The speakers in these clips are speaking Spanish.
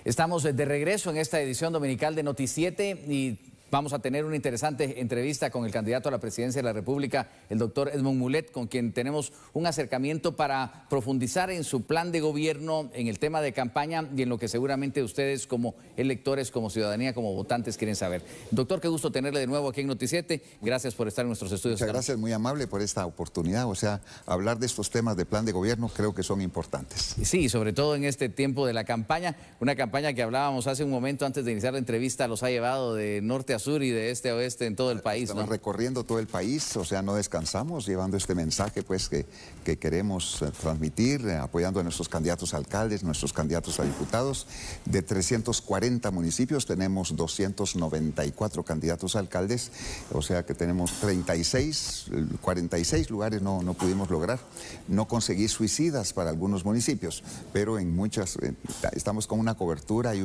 Estamos de regreso en esta edición dominical de Noti7 y vamos a tener una interesante entrevista con el candidato a la presidencia de la República, el doctor Edmond Mulet, con quien tenemos un acercamiento para profundizar en su plan de gobierno, en el tema de campaña y en lo que seguramente ustedes como electores, como ciudadanía, como votantes quieren saber. Doctor, qué gusto tenerle de nuevo aquí en Noti7. Gracias por estar en nuestros estudios. Muchas gracias, muy amable por esta oportunidad. O sea, hablar de estos temas de plan de gobierno creo que son importantes. Sí, sobre todo en este tiempo de la campaña, una campaña que hablábamos hace un momento antes de iniciar la entrevista, los ha llevado de norte a sur y de este a oeste en todo el país. Estamos recorriendo todo el país, o sea, no descansamos, llevando este mensaje pues que queremos transmitir, apoyando a nuestros candidatos a alcaldes, nuestros candidatos a diputados. De 340 municipios tenemos 294 candidatos a alcaldes, o sea que tenemos 46 lugares no pudimos lograr. No conseguí suicidas para algunos municipios, pero en muchas estamos con una cobertura y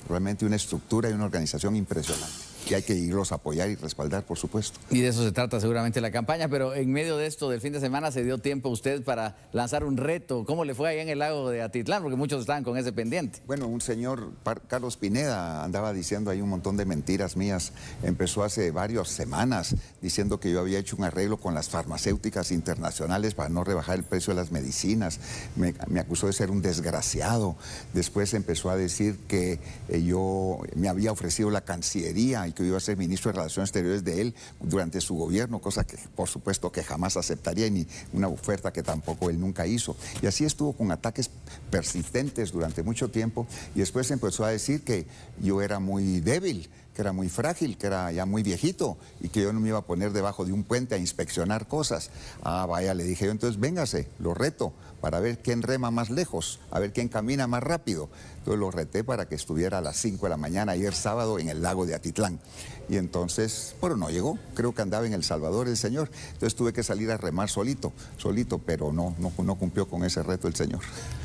realmente una estructura y una organización impresionante. Y hay que irlos a apoyar y respaldar, por supuesto. Y de eso se trata seguramente la campaña, pero en medio de esto del fin de semana se dio tiempo usted para lanzar un reto. ¿Cómo le fue allá en el lago de Atitlán? Porque muchos estaban con ese pendiente. Bueno, un señor, Carlos Pineda, andaba diciendo ahí un montón de mentiras mías. Empezó hace varias semanas diciendo que yo había hecho un arreglo con las farmacéuticas internacionales para no rebajar el precio de las medicinas. Me acusó de ser un desgraciado. Después empezó a decir que yo me había ofrecido la Cancillería y que iba a ser ministro de Relaciones Exteriores de él durante su gobierno, cosa que por supuesto que jamás aceptaría, ni una oferta que tampoco él nunca hizo. Y así estuvo con ataques persistentes durante mucho tiempo y después empezó a decir que yo era muy débil, que era muy frágil, que era ya muy viejito y que yo no me iba a poner debajo de un puente a inspeccionar cosas. Ah, vaya, le dije yo, entonces véngase, lo reto para ver quién rema más lejos, a ver quién camina más rápido. Entonces lo reté para que estuviera a las 5 de la mañana ayer sábado en el lago de Atitlán. Y entonces, bueno, no llegó, creo que andaba en El Salvador el señor. Entonces tuve que salir a remar solito, pero no cumplió con ese reto el señor.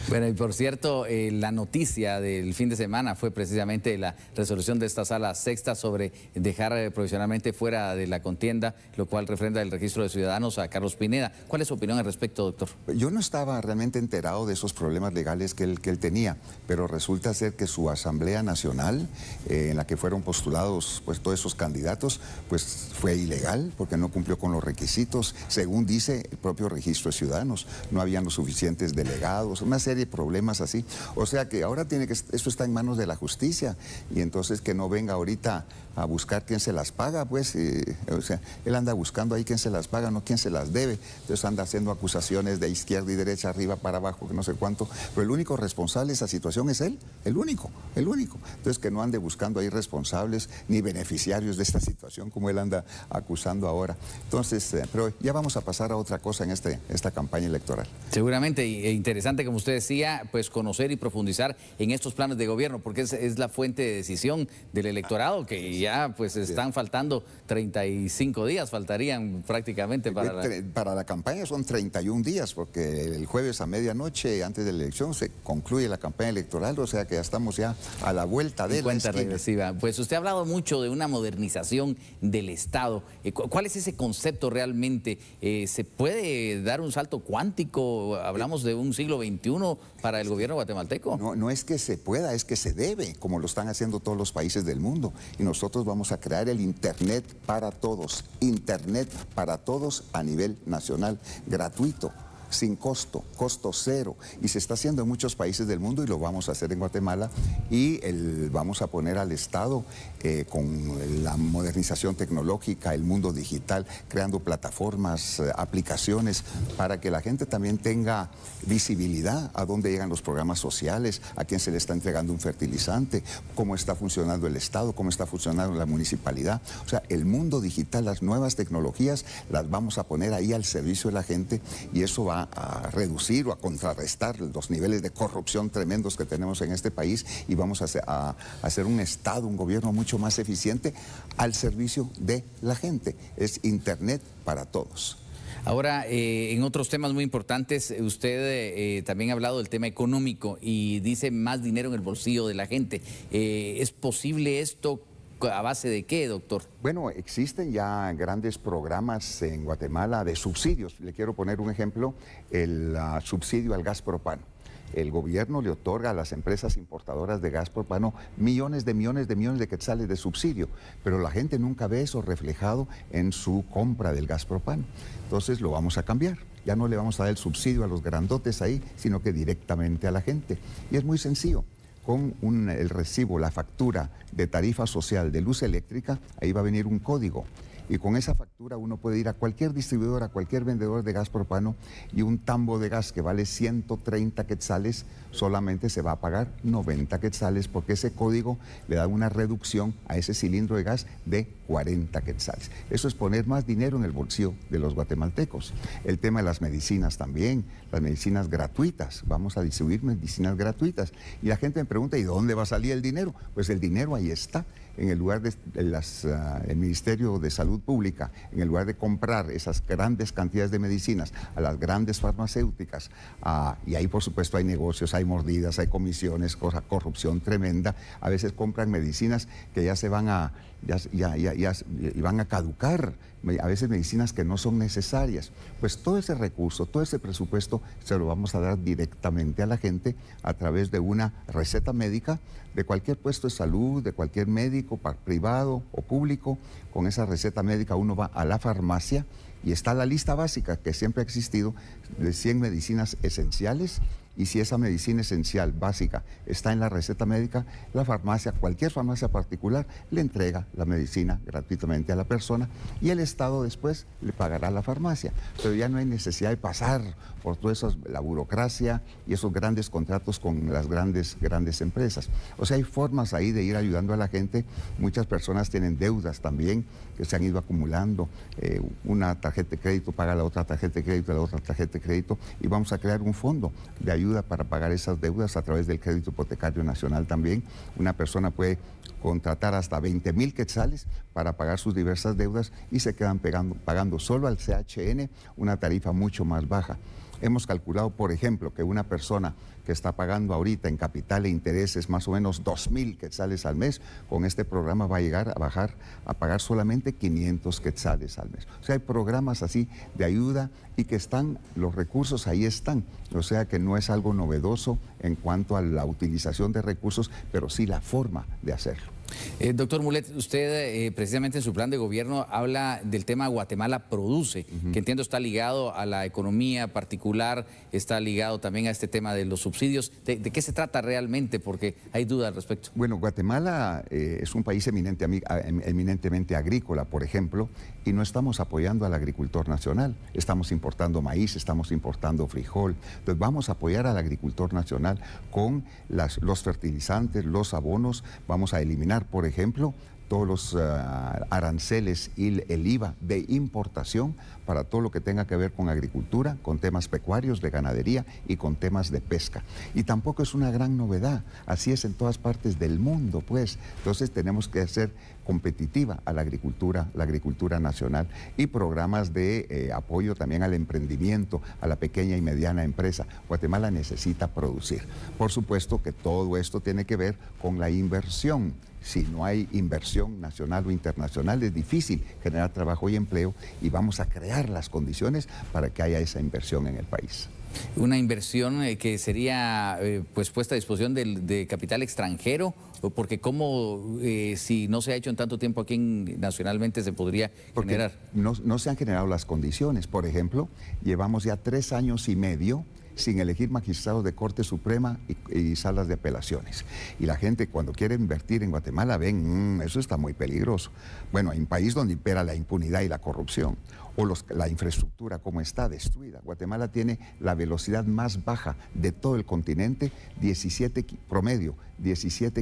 Bueno, y por cierto, la noticia del fin de semana fue precisamente la resolución de esta sala sexta sobre dejar provisionalmente fuera de la contienda, lo cual refrenda el registro de ciudadanos a Carlos Pineda. ¿Cuál es su opinión al respecto, doctor? Yo no estaba realmente enterado de esos problemas legales que él tenía, pero resulta ser que su Asamblea Nacional, en la que fueron postulados pues todos esos candidatos, pues fue ilegal porque no cumplió con los requisitos, según dice el propio registro de ciudadanos. No habían los suficientes delegados, una serie de problemas así. O sea que ahora eso está en manos de la justicia y entonces que no venga ahorita a buscar quién se las paga, pues, o sea, él anda buscando ahí quién se las paga, no quién se las debe. Entonces anda haciendo acusaciones de izquierda y derecha, arriba para abajo, que no sé cuánto, pero el único responsable de esa situación es él, el único. Entonces que no ande buscando ahí responsables ni beneficiarios de esta situación como él anda acusando ahora. Entonces, pero ya vamos a pasar a otra cosa en esta campaña electoral. Seguramente, e interesante, como usted decía, pues conocer y profundizar en estos planes de gobierno, porque es la fuente de decisión del electorado, que ya pues están faltando 35 días, faltarían prácticamente para la campaña son 31 días, porque el jueves a medianoche, antes de la elección, se concluye la campaña electoral, o sea que ya estamos ya a la vuelta de la cuenta regresiva. Pues usted ha hablado mucho de una modernización del Estado. ¿Cuál es ese concepto realmente? ¿Se puede dar un salto cuántico? ¿Hablamos de un siglo XXI para el gobierno guatemalteco? No es que se pueda, es que se debe, como lo están haciendo todos los países del mundo. Y nosotros vamos a crear el Internet para todos a nivel nacional, gratuito, sin costo cero, y se está haciendo en muchos países del mundo y lo vamos a hacer en Guatemala y vamos a poner al Estado con la modernización tecnológica, el mundo digital, creando plataformas, aplicaciones para que la gente también tenga visibilidad a dónde llegan los programas sociales, a quién se le está entregando un fertilizante, cómo está funcionando el Estado, cómo está funcionando la municipalidad. O sea, el mundo digital, las nuevas tecnologías las vamos a poner ahí al servicio de la gente y eso va a reducir o a contrarrestar los niveles de corrupción tremendos que tenemos en este país y vamos a hacer un Estado, un gobierno mucho más eficiente al servicio de la gente. Es Internet para todos. Ahora, en otros temas muy importantes, usted también ha hablado del tema económico y dice más dinero en el bolsillo de la gente. ¿Es posible esto? ¿A base de qué, doctor? Bueno, existen ya grandes programas en Guatemala de subsidios. Le quiero poner un ejemplo, el subsidio al gas propano. el gobierno le otorga a las empresas importadoras de gas propano millones de quetzales de subsidio, pero la gente nunca ve eso reflejado en su compra del gas propano. Entonces lo vamos a cambiar. Ya no le vamos a dar el subsidio a los grandotes ahí, sino que directamente a la gente. Y es muy sencillo. Con el recibo, la factura de tarifa social de luz eléctrica, ahí va a venir un código. Y con esa factura uno puede ir a cualquier distribuidor, a cualquier vendedor de gas propano, y un tambo de gas que vale 130 quetzales, solamente se va a pagar 90 quetzales, porque ese código le da una reducción a ese cilindro de gas de 40 quetzales. Eso es poner más dinero en el bolsillo de los guatemaltecos. El tema de las medicinas también, las medicinas gratuitas. Vamos a distribuir medicinas gratuitas. Y la gente me pregunta, ¿y dónde va a salir el dinero? Pues el dinero ahí está. En el lugar el Ministerio de Salud Pública, en el lugar de comprar esas grandes cantidades de medicinas a las grandes farmacéuticas, y ahí por supuesto hay negocios, hay mordidas, hay comisiones, corrupción tremenda. A veces compran medicinas que ya se van a, van a caducar, a veces medicinas que no son necesarias. Pues todo ese recurso, todo ese presupuesto se lo vamos a dar directamente a la gente a través de una receta médica de cualquier puesto de salud, de cualquier médico, privado o público. Con esa receta médica uno va a la farmacia y está la lista básica que siempre ha existido de 100 medicinas esenciales. Y si esa medicina esencial básica está en la receta médica, la farmacia, cualquier farmacia particular, le entrega la medicina gratuitamente a la persona y el Estado después le pagará a la farmacia. Pero ya no hay necesidad de pasar por toda la burocracia y esos grandes contratos con las grandes empresas. O sea, hay formas ahí de ir ayudando a la gente. Muchas personas tienen deudas también que se han ido acumulando. Una tarjeta de crédito paga la otra tarjeta de crédito, la otra tarjeta de crédito, y vamos a crear un fondo de ayuda para pagar esas deudas a través del crédito hipotecario nacional también. Una persona puede contratar hasta 20,000 quetzales para pagar sus diversas deudas y se quedan pagando solo al CHN una tarifa mucho más baja. Hemos calculado, por ejemplo, que una persona que está pagando ahorita en capital e intereses más o menos 2,000 quetzales al mes, con este programa va a llegar a pagar solamente 500 quetzales al mes. O sea, hay programas así de ayuda y que los recursos ahí están. O sea, que no es algo novedoso en cuanto a la utilización de recursos, pero sí la forma de hacerlo. Doctor Mulet, usted precisamente en su plan de gobierno habla del tema Guatemala Produce, que entiendo está ligado a la economía particular, está ligado también a este tema de los subsidios. ¿De qué se trata realmente? Porque hay dudas al respecto. Bueno, Guatemala es un país eminentemente agrícola, por ejemplo, y no estamos apoyando al agricultor nacional. Estamos importando maíz, estamos importando frijol. Entonces vamos a apoyar al agricultor nacional con los fertilizantes, los abonos. Vamos a eliminar, por ejemplo, todos los aranceles y el IVA de importación para todo lo que tenga que ver con agricultura, con temas pecuarios, de ganadería y con temas de pesca. Y tampoco es una gran novedad, así es en todas partes del mundo, pues. Entonces tenemos que hacer competitiva a la agricultura nacional, y programas de apoyo también al emprendimiento, a la pequeña y mediana empresa. Guatemala necesita producir. Por supuesto que todo esto tiene que ver con la inversión. Si no hay inversión nacional o internacional, es difícil generar trabajo y empleo, y vamos a crear las condiciones para que haya esa inversión en el país. Una inversión que sería pues puesta a disposición de capital extranjero, porque como si no se ha hecho en tanto tiempo aquí nacionalmente se podría generar. No se han generado las condiciones. Por ejemplo, llevamos ya 3 años y medio sin elegir magistrados de Corte Suprema y salas de apelaciones. Y la gente cuando quiere invertir en Guatemala ven, eso está muy peligroso. Bueno, hay un país donde impera la impunidad y la corrupción, o la infraestructura como está destruida. Guatemala tiene la velocidad más baja de todo el continente, 17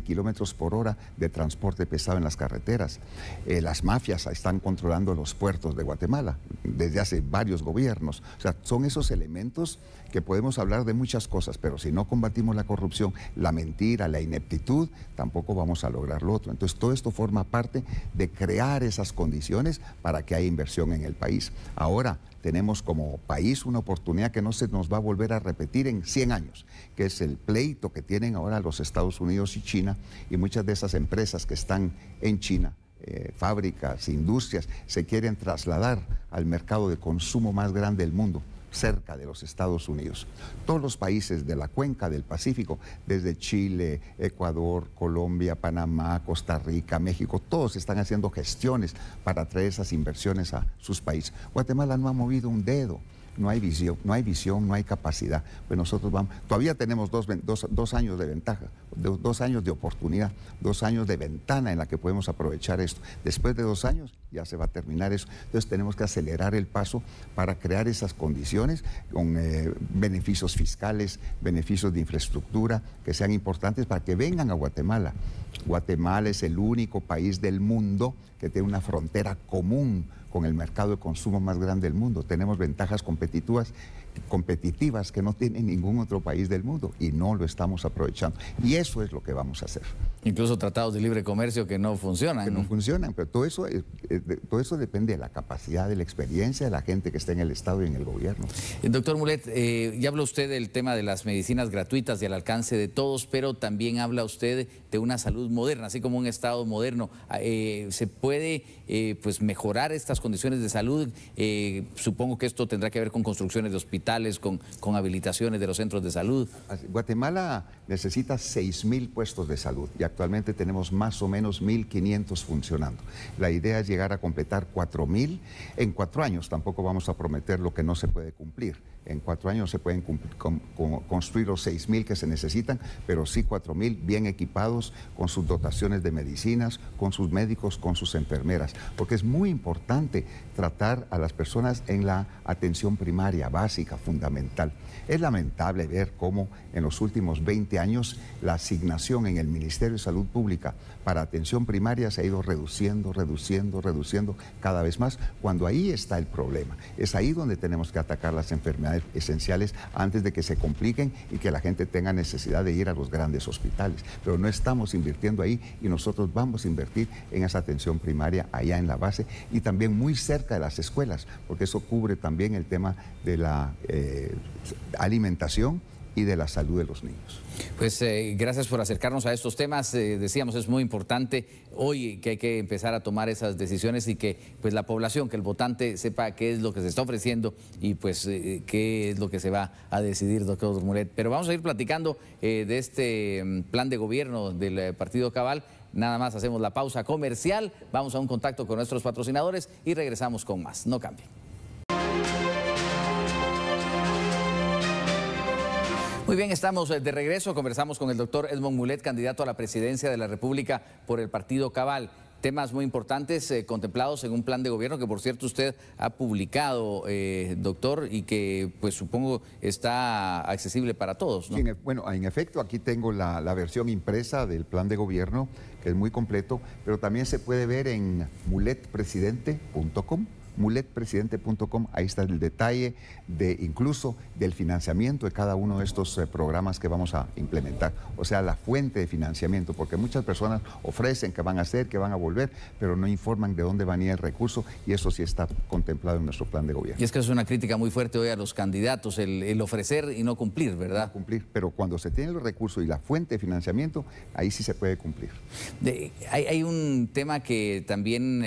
kilómetros por hora de transporte pesado en las carreteras. Las mafias están controlando los puertos de Guatemala desde hace varios gobiernos. O sea, son esos elementos que podemos hablar de muchas cosas, pero si no combatimos la corrupción, la mentira, la ineptitud, tampoco vamos a lograr lo otro. Entonces, todo esto forma parte de crear esas condiciones para que haya inversión en el país. Ahora, tenemos como país una oportunidad que no se nos va a volver a repetir en 100 años, que es el pleito que tienen ahora los Estados Unidos y China, y muchas de esas empresas que están en China, fábricas, industrias, se quieren trasladar al mercado de consumo más grande del mundo. cerca de los Estados Unidos. Todos los países de la cuenca del Pacífico, desde Chile, Ecuador, Colombia, Panamá, Costa Rica, México, todos están haciendo gestiones para traer esas inversiones a sus países. Guatemala no ha movido un dedo. No hay visión, no hay capacidad. Pues nosotros todavía tenemos dos años de ventaja, 2 años de oportunidad, 2 años de ventana en la que podemos aprovechar esto. Después de 2 años ya se va a terminar eso. Entonces tenemos que acelerar el paso para crear esas condiciones con beneficios fiscales, beneficios de infraestructura que sean importantes para que vengan a Guatemala. Guatemala es el único país del mundo que tiene una frontera común con el mercado de consumo más grande del mundo. Tenemos ventajas competitivas que no tiene ningún otro país del mundo y no lo estamos aprovechando. Y eso es lo que vamos a hacer. Incluso tratados de libre comercio que no funcionan. Que no funcionan, pero todo eso depende de la capacidad, de la experiencia de la gente que está en el Estado y en el gobierno. Doctor Mulet, ya habla usted del tema de las medicinas gratuitas y al alcance de todos, pero también habla usted de una salud moderna, así como un Estado moderno. ¿Se puede pues mejorar estas condiciones de salud? Supongo que esto tendrá que ver con construcciones de hospitales, con habilitaciones de los centros de salud. Guatemala necesita 6.000 puestos de salud y actualmente tenemos más o menos 1.500 funcionando. La idea es llegar a completar 4.000 en 4 años. Tampoco vamos a prometer lo que no se puede cumplir. En 4 años se pueden construir los 6.000 que se necesitan, pero sí 4.000 bien equipados con sus dotaciones de medicinas, con sus médicos, con sus enfermeras. Porque es muy importante tratar a las personas en la atención primaria, básica, fundamental. Es lamentable ver cómo en los últimos 20 años la asignación en el Ministerio de Salud Pública para atención primaria se ha ido reduciendo cada vez más, cuando ahí está el problema. Es ahí donde tenemos que atacar las enfermedades esenciales antes de que se compliquen y que la gente tenga necesidad de ir a los grandes hospitales. Pero no estamos invirtiendo ahí y nosotros vamos a invertir en esa atención primaria allá en la base y también muy cerca de las escuelas, porque eso cubre también el tema de la alimentación y de la salud de los niños. Pues gracias por acercarnos a estos temas. Decíamos, es muy importante hoy que hay que empezar a tomar esas decisiones y que pues la población, que el votante sepa qué es lo que se está ofreciendo y pues qué es lo que se va a decidir, doctor Mulet. Pero vamos a ir platicando de este plan de gobierno del Partido Cabal. Nada más hacemos la pausa comercial, vamos a un contacto con nuestros patrocinadores y regresamos con más. No cambien. Muy bien, estamos de regreso. Conversamos con el doctor Edmond Mulet, candidato a la presidencia de la República por el Partido Cabal. Temas muy importantes contemplados en un plan de gobierno que, por cierto, usted ha publicado, doctor, y que, pues, supongo está accesible para todos, ¿no? Sí, bueno, en efecto, aquí tengo la versión impresa del plan de gobierno, que es muy completo, pero también se puede ver en muletpresidente.com. muletpresidente.com, ahí está el detalle incluso del financiamiento de cada uno de estos programas que vamos a implementar, o sea, la fuente de financiamiento, porque muchas personas ofrecen que van a hacer, que van a volver, pero no informan de dónde va a ir el recurso y eso sí está contemplado en nuestro plan de gobierno. Y es que es una crítica muy fuerte hoy a los candidatos, el ofrecer y no cumplir, ¿verdad? No cumplir, pero cuando se tienen los recursos y la fuente de financiamiento, ahí sí se puede cumplir. Hay un tema que también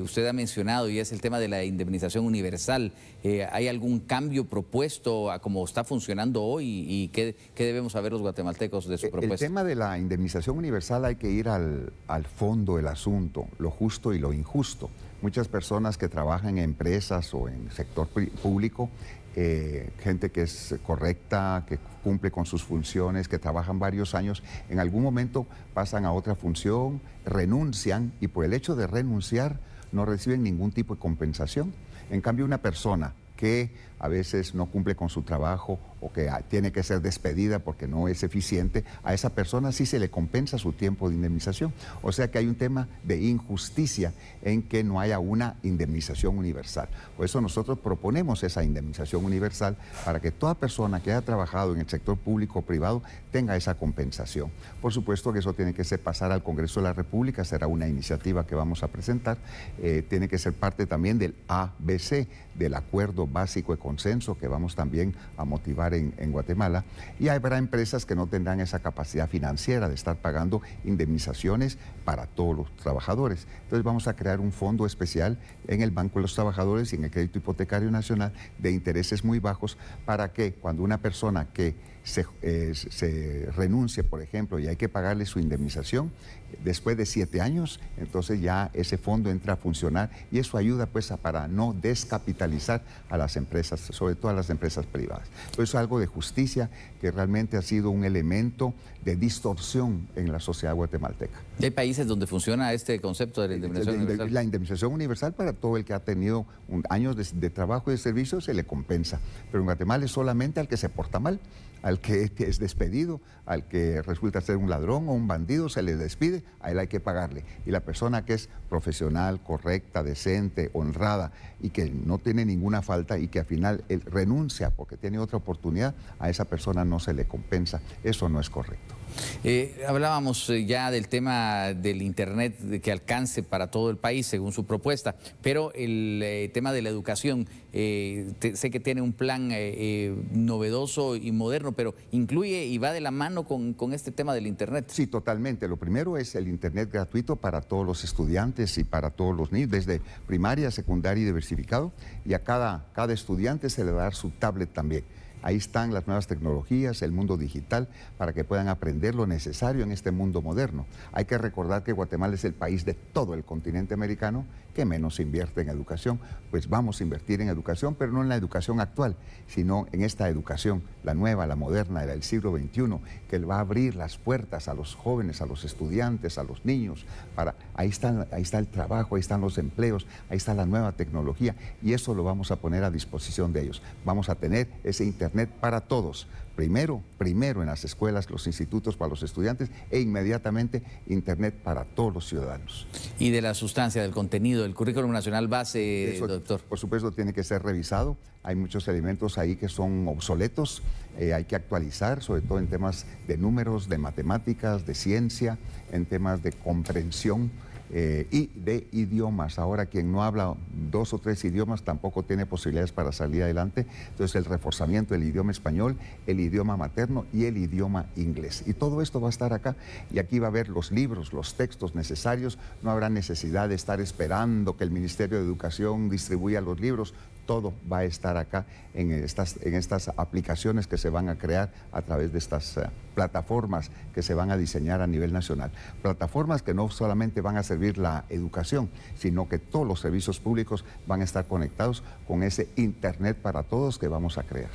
usted ha mencionado y es el tema de la indemnización universal. ¿Hay algún cambio propuesto a cómo está funcionando hoy y qué debemos saber los guatemaltecos de su propuesta? El tema de la indemnización universal hay que ir al fondo del asunto, lo justo y lo injusto. Muchas personas que trabajan en empresas o en sector público, gente que es correcta, que cumple con sus funciones, que trabajan varios años, en algún momento pasan a otra función, renuncian y por el hecho de renunciar no reciben ningún tipo de compensación. En cambio, una persona que a veces no cumple con su trabajo o que tiene que ser despedida porque no es eficiente, a esa persona sí se le compensa su tiempo de indemnización. O sea que hay un tema de injusticia en que no haya una indemnización universal. Por eso nosotros proponemos esa indemnización universal para que toda persona que haya trabajado en el sector público o privado tenga esa compensación. Por supuesto que eso tiene que ser pasar al Congreso de la República, será una iniciativa que vamos a presentar, tiene que ser parte también del ABC, del Acuerdo Básico de Consenso, que vamos también a motivar trabajar en Guatemala, y habrá empresas que no tendrán esa capacidad financiera de estar pagando indemnizaciones para todos los trabajadores. Entonces vamos a crear un fondo especial en el Banco de los Trabajadores y en el Crédito Hipotecario Nacional de intereses muy bajos, para que cuando una persona que se renuncie, por ejemplo, y hay que pagarle su indemnización, después de 7 años, entonces ya ese fondo entra a funcionar, y eso ayuda pues para no descapitalizar a las empresas, sobre todo a las empresas privadas. Entonces es algo de justicia que realmente ha sido un elemento de distorsión en la sociedad guatemalteca. ¿Y hay países donde funciona este concepto de la indemnización universal? La indemnización universal para todo el que ha tenido años de trabajo y de servicio se le compensa, pero en Guatemala es solamente al que se porta mal, al que es despedido, al que resulta ser un ladrón o un bandido, se le despide, a él hay que pagarle. Y la persona que es profesional, correcta, decente, honrada y que no tiene ninguna falta y que al final él renuncia porque tiene otra oportunidad, a esa persona no se le compensa. Eso no es correcto. Hablábamos ya del tema del Internet que alcance para todo el país, según su propuesta, pero el tema de la educación, sé que tiene un plan novedoso y moderno, pero incluye y va de la mano con este tema del Internet. Sí, totalmente. Lo primero es el Internet gratuito para todos los estudiantes y para todos los niños, desde primaria, secundaria y diversificado, y a cada estudiante se le va a dar su tablet también. Ahí están las nuevas tecnologías, el mundo digital, para que puedan aprender lo necesario en este mundo moderno. Hay que recordar que Guatemala es el país de todo el continente americano que menos invierte en educación. Pues vamos a invertir en educación, pero no en la educación actual, sino en esta educación, la nueva, la moderna, del siglo XXI, que va a abrir las puertas a los jóvenes, a los estudiantes, a los niños. Ahí está el trabajo, ahí están los empleos, ahí está la nueva tecnología, y eso lo vamos a poner a disposición de ellos. Vamos a tener ese Internet para todos. Primero en las escuelas, los institutos para los estudiantes, e inmediatamente Internet para todos los ciudadanos. Y de la sustancia, del contenido, del currículum nacional base, eso, doctor. Por supuesto, tiene que ser revisado. Hay muchos elementos ahí que son obsoletos, hay que actualizar, sobre todo en temas de números, de matemáticas, de ciencia, en temas de comprensión y de idiomas. Ahora, quien no habla 2 o 3 idiomas tampoco tiene posibilidades para salir adelante. Entonces, el reforzamiento del idioma español, el idioma materno y el idioma inglés. Y todo esto va a estar acá, y aquí va a haber los libros, los textos necesarios. No habrá necesidad de estar esperando que el Ministerio de Educación distribuya los libros. Todo va a estar acá en estas aplicaciones que se van a crear a través de estas plataformas que se van a diseñar a nivel nacional. Plataformas que no solamente van a servir la educación, sino que todos los servicios públicos van a estar conectados con ese Internet para todos que vamos a crear.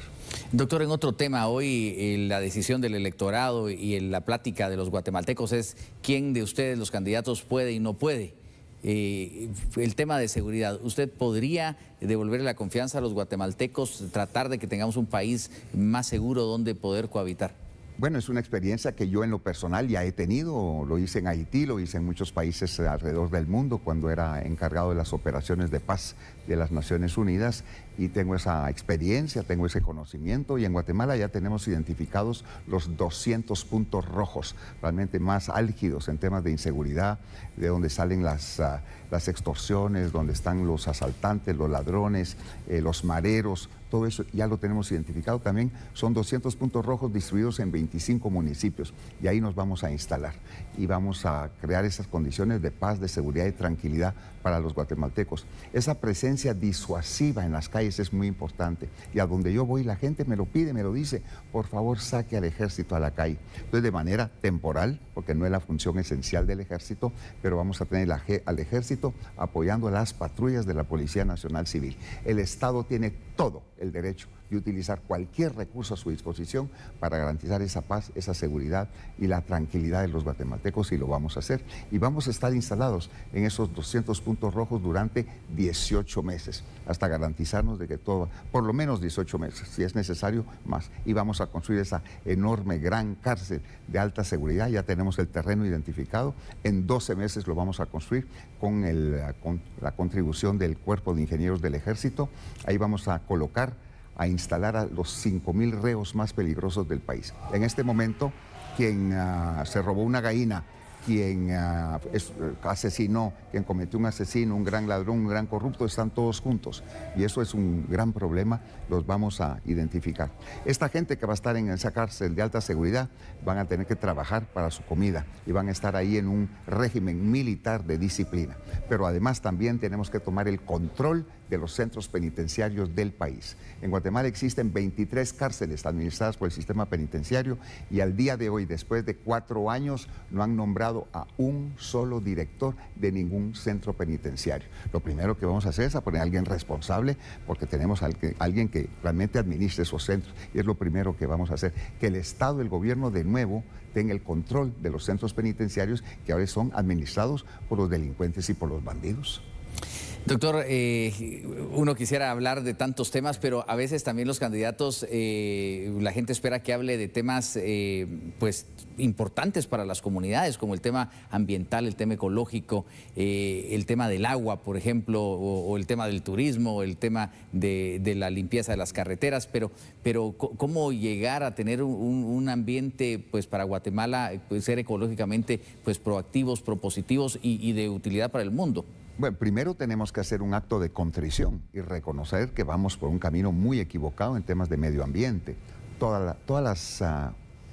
Doctor, en otro tema, hoy la decisión del electorado y en la plática de los guatemaltecos es quién de ustedes, los candidatos, puede y no puede. El tema de seguridad, ¿usted podría devolverle la confianza a los guatemaltecos, tratar de que tengamos un país más seguro donde poder cohabitar? Bueno, es una experiencia que yo en lo personal ya he tenido, lo hice en Haití, lo hice en muchos países alrededor del mundo cuando era encargado de las operaciones de paz de las Naciones Unidas, y tengo esa experiencia, tengo ese conocimiento, y en Guatemala ya tenemos identificados los 200 puntos rojos, realmente más álgidos en temas de inseguridad, de donde salen las extorsiones, donde están los asaltantes, los ladrones, los mareros. Todo eso ya lo tenemos identificado también. Son 200 puntos rojos distribuidos en 25 municipios, y ahí nos vamos a instalar y vamos a crear esas condiciones de paz, de seguridad y tranquilidad para los guatemaltecos. Esa presencia disuasiva en las calles es muy importante, y a donde yo voy la gente me lo pide, me lo dice: por favor, saque al ejército a la calle. Entonces, de manera temporal, porque no es la función esencial del ejército, pero vamos a tener al ejército apoyando a las patrullas de la Policía Nacional Civil. El Estado tiene todo el derecho de utilizar cualquier recurso a su disposición para garantizar esa paz, esa seguridad y la tranquilidad de los guatemaltecos, y lo vamos a hacer. Y vamos a estar instalados en esos 200 puntos rojos durante 18 meses, hasta garantizarnos de que todo, por lo menos 18 meses, si es necesario, más. Y vamos a construir esa enorme, gran cárcel de alta seguridad. Ya tenemos el terreno identificado. En 12 meses lo vamos a construir con la contribución del Cuerpo de Ingenieros del Ejército. Ahí vamos a instalar a los 5,000 reos más peligrosos del país. En este momento, quien se robó una gallina quien asesinó, quien cometió un asesino, un gran ladrón, un gran corrupto, están todos juntos. Y eso es un gran problema, los vamos a identificar. Esta gente que va a estar en esa cárcel de alta seguridad van a tener que trabajar para su comida y van a estar ahí en un régimen militar de disciplina. Pero además también tenemos que tomar el control de los centros penitenciarios del país. En Guatemala existen 23 cárceles administradas por el sistema penitenciario y al día de hoy, después de 4 años, no han nombrado a un solo director de ningún centro penitenciario. Lo primero que vamos a hacer es a poner a alguien responsable, porque tenemos a alguien que realmente administre esos centros, y es lo primero que vamos a hacer, que el Estado, el gobierno de nuevo tenga el control de los centros penitenciarios que ahora son administrados por los delincuentes y por los bandidos. Doctor, uno quisiera hablar de tantos temas, pero a veces también los candidatos, la gente espera que hable de temas pues importantes para las comunidades, como el tema ambiental, el tema ecológico, el tema del agua, por ejemplo, o el tema del turismo, el tema de la limpieza de las carreteras, pero ¿cómo llegar a tener un ambiente pues para Guatemala, pues, ser ecológicamente pues proactivos, propositivos y de utilidad para el mundo? Bueno, primero tenemos que hacer un acto de contrición y reconocer que vamos por un camino muy equivocado en temas de medio ambiente. Todas las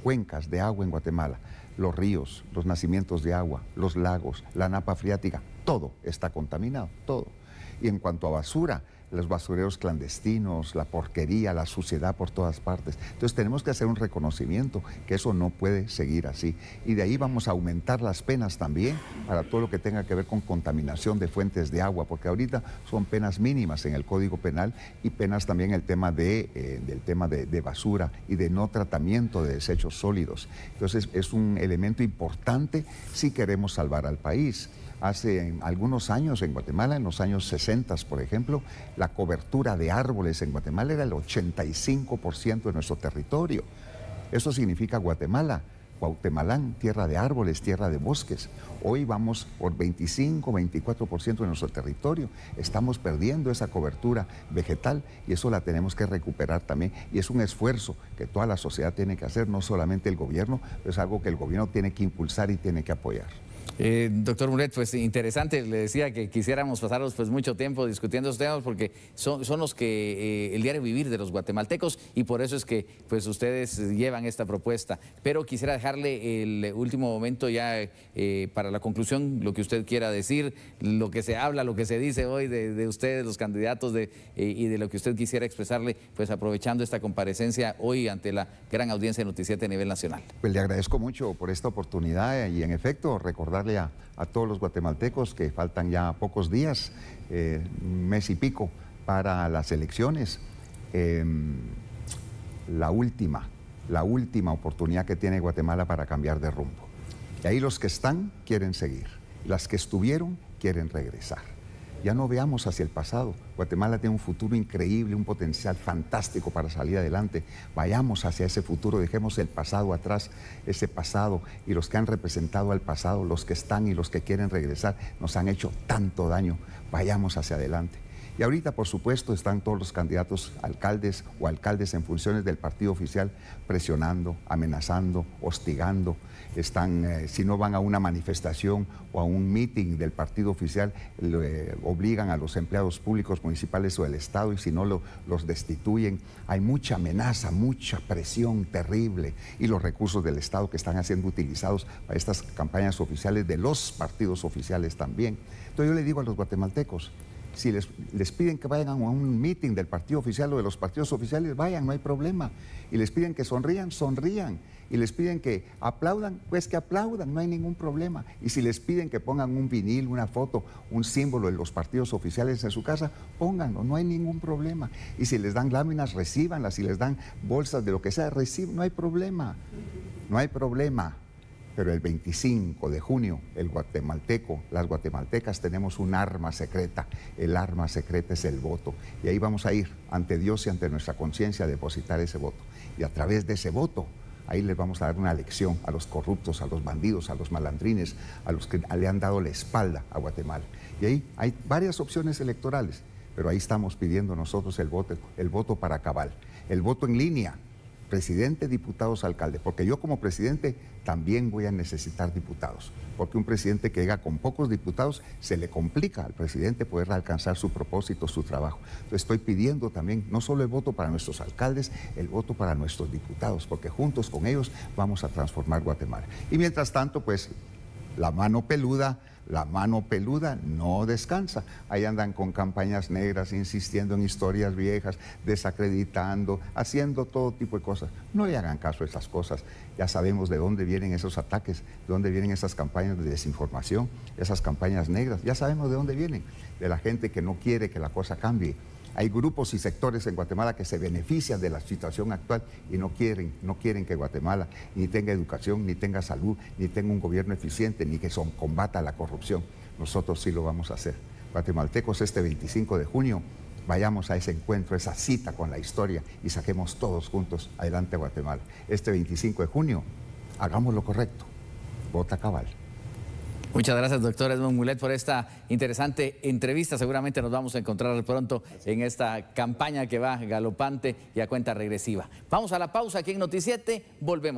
cuencas de agua en Guatemala, los ríos, los nacimientos de agua, los lagos, la napa freática, todo está contaminado, todo. Y en cuanto a basura, los basureros clandestinos, la porquería, la suciedad por todas partes. Entonces tenemos que hacer un reconocimiento que eso no puede seguir así. Y de ahí vamos a aumentar las penas también para todo lo que tenga que ver con contaminación de fuentes de agua, porque ahorita son penas mínimas en el Código Penal y penas también el tema del tema de basura y de no tratamiento de desechos sólidos. Entonces es un elemento importante si queremos salvar al país. Hace algunos años en Guatemala, en los años 60, por ejemplo, la cobertura de árboles en Guatemala era el 85% de nuestro territorio. Eso significa Guatemala, Cuauhtemalán, tierra de árboles, tierra de bosques. Hoy vamos por 25, 24% de nuestro territorio. Estamos perdiendo esa cobertura vegetal y eso la tenemos que recuperar también. Y es un esfuerzo que toda la sociedad tiene que hacer, no solamente el gobierno, es algo que el gobierno tiene que impulsar y tiene que apoyar. Doctor Mulet, pues interesante, le decía que quisiéramos pasarnos pues mucho tiempo discutiendo estos temas porque son los que el diario vivir de los guatemaltecos y por eso es que pues ustedes llevan esta propuesta. Pero quisiera dejarle el último momento ya para la conclusión, lo que usted quiera decir, lo que se habla, lo que se dice hoy de ustedes, los candidatos y de lo que usted quisiera expresarle, pues aprovechando esta comparecencia hoy ante la gran audiencia de Noticiete a nivel nacional. Pues le agradezco mucho por esta oportunidad y en efecto recordarle a todos los guatemaltecos que faltan ya pocos días, un mes y pico para las elecciones. La última oportunidad que tiene Guatemala para cambiar de rumbo. Y ahí los que están quieren seguir, las que estuvieron quieren regresar. Ya no veamos hacia el pasado. Guatemala tiene un futuro increíble, un potencial fantástico para salir adelante. Vayamos hacia ese futuro, dejemos el pasado atrás, ese pasado y los que han representado al pasado, los que están y los que quieren regresar, nos han hecho tanto daño. Vayamos hacia adelante. Y ahorita, por supuesto, están todos los candidatos alcaldes o alcaldes en funciones del partido oficial presionando, amenazando, hostigando. Están, si no van a una manifestación o a un meeting del partido oficial, obligan a los empleados públicos municipales o del Estado y si no los destituyen. Hay mucha amenaza, mucha presión terrible y los recursos del Estado que están siendo utilizados para estas campañas oficiales de los partidos oficiales también. Entonces yo le digo a los guatemaltecos, si les piden que vayan a un meeting del partido oficial o de los partidos oficiales, vayan, no hay problema. Y les piden que sonrían, sonrían. Y les piden que aplaudan, pues que aplaudan, no hay ningún problema. Y si les piden que pongan un vinil, una foto, un símbolo de los partidos oficiales en su casa, pónganlo, no hay ningún problema. Y si les dan láminas, recíbanlas. Si les dan bolsas de lo que sea, reciban, no hay problema. No hay problema. Pero el 25 de junio, el guatemalteco, las guatemaltecas tenemos un arma secreta. El arma secreta es el voto. Y ahí vamos a ir ante Dios y ante nuestra conciencia a depositar ese voto. Y a través de ese voto, ahí les vamos a dar una lección a los corruptos, a los bandidos, a los malandrines, a los que le han dado la espalda a Guatemala. Y ahí hay varias opciones electorales, pero ahí estamos pidiendo nosotros el voto para cabal. El voto en línea. presidente, diputados, alcalde, porque yo como presidente también voy a necesitar diputados, porque un presidente que llega con pocos diputados se le complica al presidente poder alcanzar su propósito, su trabajo. Entonces estoy pidiendo también no solo el voto para nuestros alcaldes, el voto para nuestros diputados, porque juntos con ellos vamos a transformar Guatemala. Y mientras tanto, pues la mano peluda no descansa. Ahí andan con campañas negras, insistiendo en historias viejas, desacreditando, haciendo todo tipo de cosas. No le hagan caso a esas cosas. Ya sabemos de dónde vienen esos ataques, de dónde vienen esas campañas de desinformación, esas campañas negras. Ya sabemos de dónde vienen, de la gente que no quiere que la cosa cambie. Hay grupos y sectores en Guatemala que se benefician de la situación actual y no quieren que Guatemala ni tenga educación, ni tenga salud, ni tenga un gobierno eficiente, ni que combata la corrupción. Nosotros sí lo vamos a hacer. Guatemaltecos, este 25 de junio, vayamos a ese encuentro, esa cita con la historia y saquemos todos juntos adelante a Guatemala. Este 25 de junio, hagamos lo correcto. Vota cabal. Muchas gracias, doctor Edmond Mulet, por esta interesante entrevista. Seguramente nos vamos a encontrar pronto en esta campaña que va galopante y a cuenta regresiva. Vamos a la pausa aquí en Noti7, volvemos.